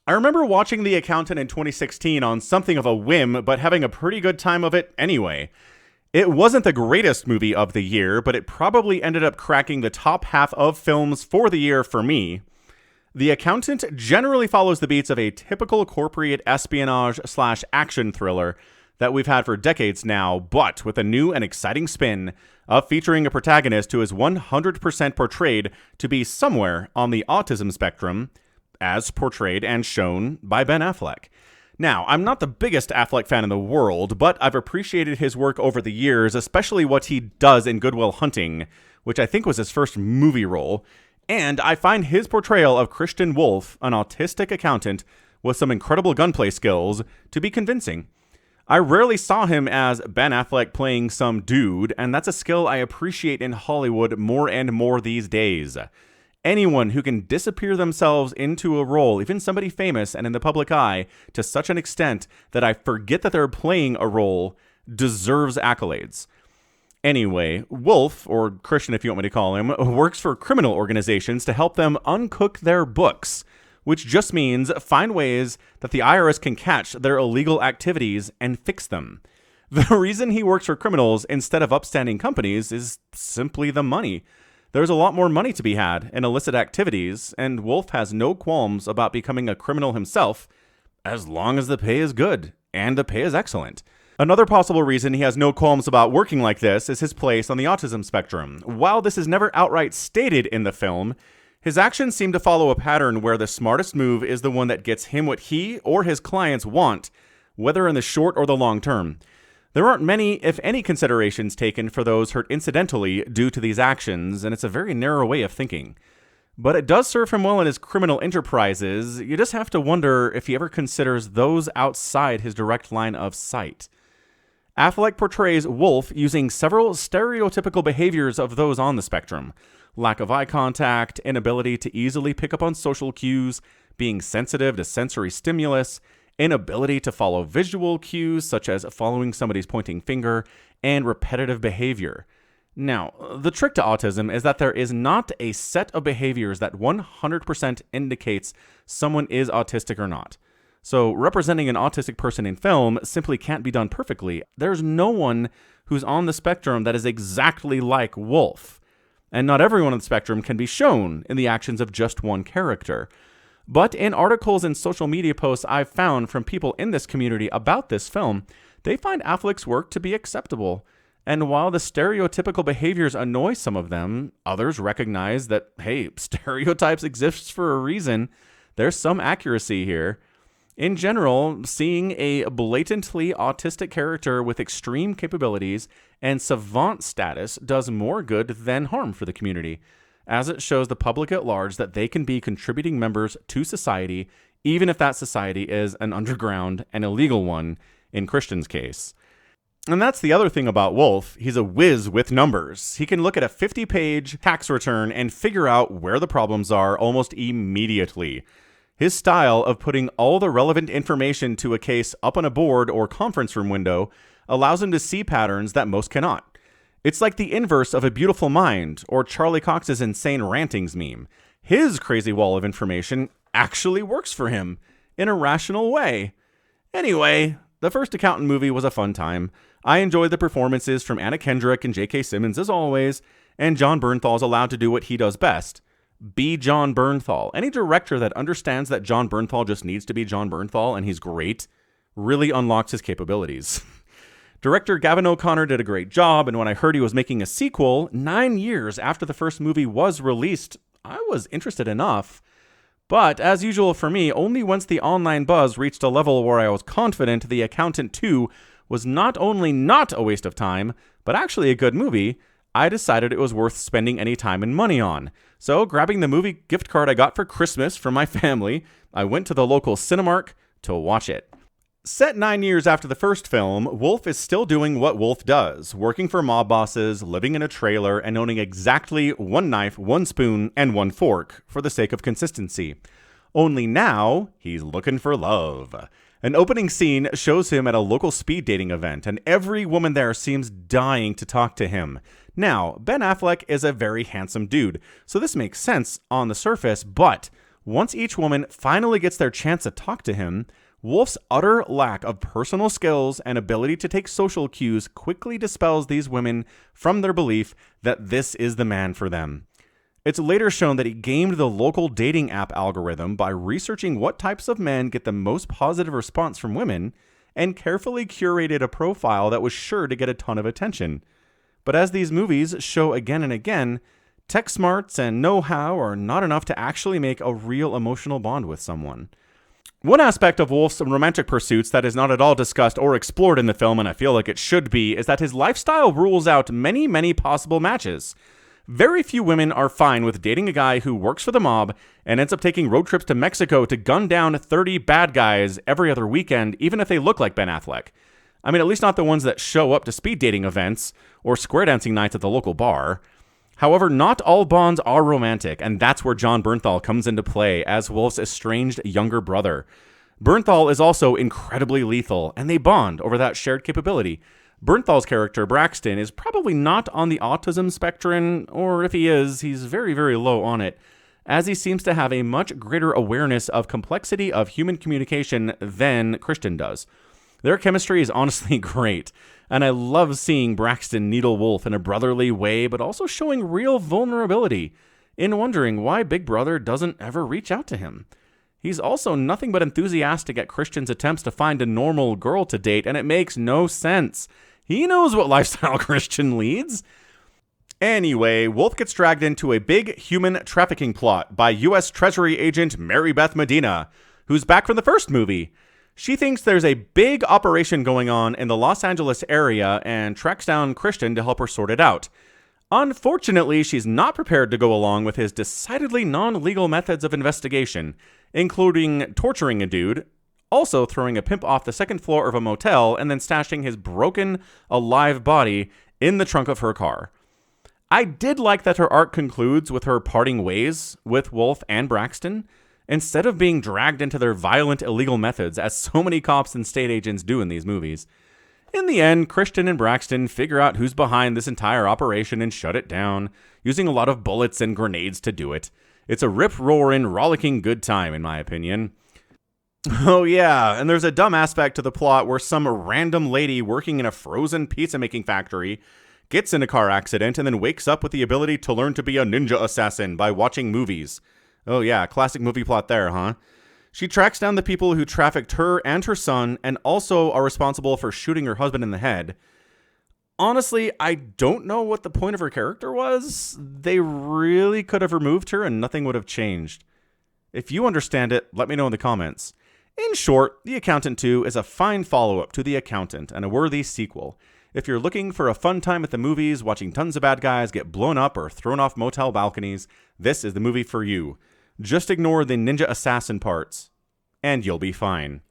I remember watching The Accountant in 2016 on something of a whim, but having a pretty good time of it anyway. It wasn't the greatest movie of the year, but it probably ended up cracking the top half of films for the year for me. The Accountant generally follows the beats of a typical corporate espionage/action thriller that we've had for decades now, but with a new and exciting spin of featuring a protagonist who is 100% portrayed to be somewhere on the autism spectrum, as portrayed and shown by Ben Affleck. Now, I'm not the biggest Affleck fan in the world, but I've appreciated his work over the years, especially what he does in Good Will Hunting, which I think was his first movie role, and I find his portrayal of Christian Wolf, an autistic accountant with some incredible gunplay skills, to be convincing. I rarely saw him as Ben Affleck playing some dude, and that's a skill I appreciate in Hollywood more and more these days. Anyone who can disappear themselves into a role, even somebody famous and in the public eye, to such an extent that I forget that they're playing a role, deserves accolades. Anyway, Wolf, or Christian if you want me to call him, works for criminal organizations to help them uncook their books, which just means find ways that the IRS can catch their illegal activities and fix them. The reason he works for criminals instead of upstanding companies is simply the money. There's a lot more money to be had in illicit activities, and Wolf has no qualms about becoming a criminal himself, as long as the pay is good, and the pay is excellent. Another possible reason he has no qualms about working like this is his place on the autism spectrum. While this is never outright stated in the film, his actions seem to follow a pattern where the smartest move is the one that gets him what he or his clients want, whether in the short or the long term. There aren't many, if any, considerations taken for those hurt incidentally due to these actions, and it's a very narrow way of thinking. But it does serve him well in his criminal enterprises. You just have to wonder if he ever considers those outside his direct line of sight. Affleck portrays Wolf using several stereotypical behaviors of those on the spectrum. Lack of eye contact, inability to easily pick up on social cues, being sensitive to sensory stimulus, inability to follow visual cues such as following somebody's pointing finger, and repetitive behavior. Now, the trick to autism is that there is not a set of behaviors that 100% indicates someone is autistic or not. So representing an autistic person in film simply can't be done perfectly. There's no one who's on the spectrum that is exactly like Wolf. And not everyone on the spectrum can be shown in the actions of just one character. But in articles and social media posts I've found from people in this community about this film, they find Affleck's work to be acceptable. And while the stereotypical behaviors annoy some of them, others recognize that, hey, stereotypes exist for a reason. There's some accuracy here. In general, seeing a blatantly autistic character with extreme capabilities and savant status does more good than harm for the community, as it shows the public at large that they can be contributing members to society, even if that society is an underground and illegal one, in Christian's case. And that's the other thing about Wolf. He's a whiz with numbers. He can look at a 50-page tax return and figure out where the problems are almost immediately. His style of putting all the relevant information to a case up on a board or conference room window allows him to see patterns that most cannot. It's like the inverse of A Beautiful Mind or Charlie Cox's insane rantings meme. His crazy wall of information actually works for him in a rational way. Anyway, the first Accountant movie was a fun time. I enjoyed the performances from Anna Kendrick and J.K. Simmons as always, and Jon Bernthal is allowed to do what he does best. Be Jon Bernthal. Any director that understands that Jon Bernthal just needs to be Jon Bernthal and he's great really unlocks his capabilities. Director Gavin O'Connor did a great job, and when I heard he was making a sequel 9 years after the first movie was released, I was interested enough. But, as usual for me, only once the online buzz reached a level where I was confident The Accountant 2 was not only not a waste of time, but actually a good movie, I decided it was worth spending any time and money on. So, grabbing the movie gift card I got for Christmas from my family, I went to the local Cinemark to watch it. Set 9 years after the first film, Wolf is still doing what Wolf does, working for mob bosses, living in a trailer, and owning exactly one knife, one spoon, and one fork, for the sake of consistency. Only now, he's looking for love. An opening scene shows him at a local speed dating event, and every woman there seems dying to talk to him. Now, Ben Affleck is a very handsome dude, so this makes sense on the surface, but Once each woman finally gets their chance to talk to him, Wolf's utter lack of personal skills and ability to take social cues quickly dispels these women from their belief that this is the man for them. It's later shown that he gamed the local dating app algorithm by researching what types of men get the most positive response from women and carefully curated a profile that was sure to get a ton of attention. But as these movies show again and again, tech smarts and know-how are not enough to actually make a real emotional bond with someone. One aspect of Wolf's romantic pursuits that is not at all discussed or explored in the film, and I feel like it should be, is that his lifestyle rules out many, many possible matches. Very few women are fine with dating a guy who works for the mob and ends up taking road trips to Mexico to gun down 30 bad guys every other weekend, even if they look like Ben Affleck. I mean, at least not the ones that show up to speed dating events or square dancing nights at the local bar. However, not all bonds are romantic, and that's where Jon Bernthal comes into play as Wolf's estranged younger brother. Bernthal is also incredibly lethal, and they bond over that shared capability. Bernthal's character, Braxton, is probably not on the autism spectrum, or if he is, he's very, very low on it, as he seems to have a much greater awareness of complexity of human communication than Christian does. Their chemistry is honestly great, and I love seeing Braxton needle Wolf in a brotherly way, but also showing real vulnerability in wondering why Big Brother doesn't ever reach out to him. He's also nothing but enthusiastic at Christian's attempts to find a normal girl to date, and it makes no sense. He knows what lifestyle Christian leads. Anyway, Wolf gets dragged into a big human trafficking plot by U.S. Treasury agent Mary Beth Medina, who's back from the first movie. She thinks there's a big operation going on in the Los Angeles area and tracks down Christian to help her sort it out. Unfortunately, she's not prepared to go along with his decidedly non-legal methods of investigation, including torturing a dude, also throwing a pimp off the second floor of a motel, and then stashing his broken, alive body in the trunk of her car. I did like that her arc concludes with her parting ways with Wolf and Braxton, instead of being dragged into their violent, illegal methods, as so many cops and state agents do in these movies. In the end, Christian and Braxton figure out who's behind this entire operation and shut it down, using a lot of bullets and grenades to do it. It's a rip-roaring, rollicking good time, in my opinion. Oh yeah, and there's a dumb aspect to the plot where some random lady working in a frozen pizza-making factory gets in a car accident and then wakes up with the ability to learn to be a ninja assassin by watching movies. Oh yeah, classic movie plot there, huh? She tracks down the people who trafficked her and her son and also are responsible for shooting her husband in the head. Honestly, I don't know what the point of her character was. They really could have removed her and nothing would have changed. If you understand it, let me know in the comments. In short, The Accountant 2 is a fine follow-up to The Accountant and a worthy sequel. If you're looking for a fun time at the movies, watching tons of bad guys get blown up or thrown off motel balconies, this is the movie for you. Just ignore the ninja assassin parts, and you'll be fine.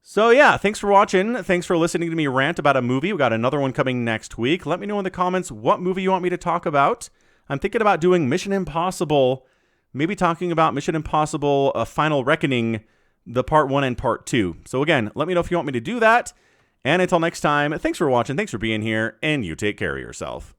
So yeah, thanks for watching. Thanks for listening to me rant about a movie. We got another one coming next week. Let me know in the comments what movie you want me to talk about. I'm thinking about doing Mission Impossible, maybe talking about Mission Impossible, A Final Reckoning, the part 1 and part 2. So again, let me know if you want me to do that. And until next time, thanks for watching, thanks for being here, and you take care of yourself.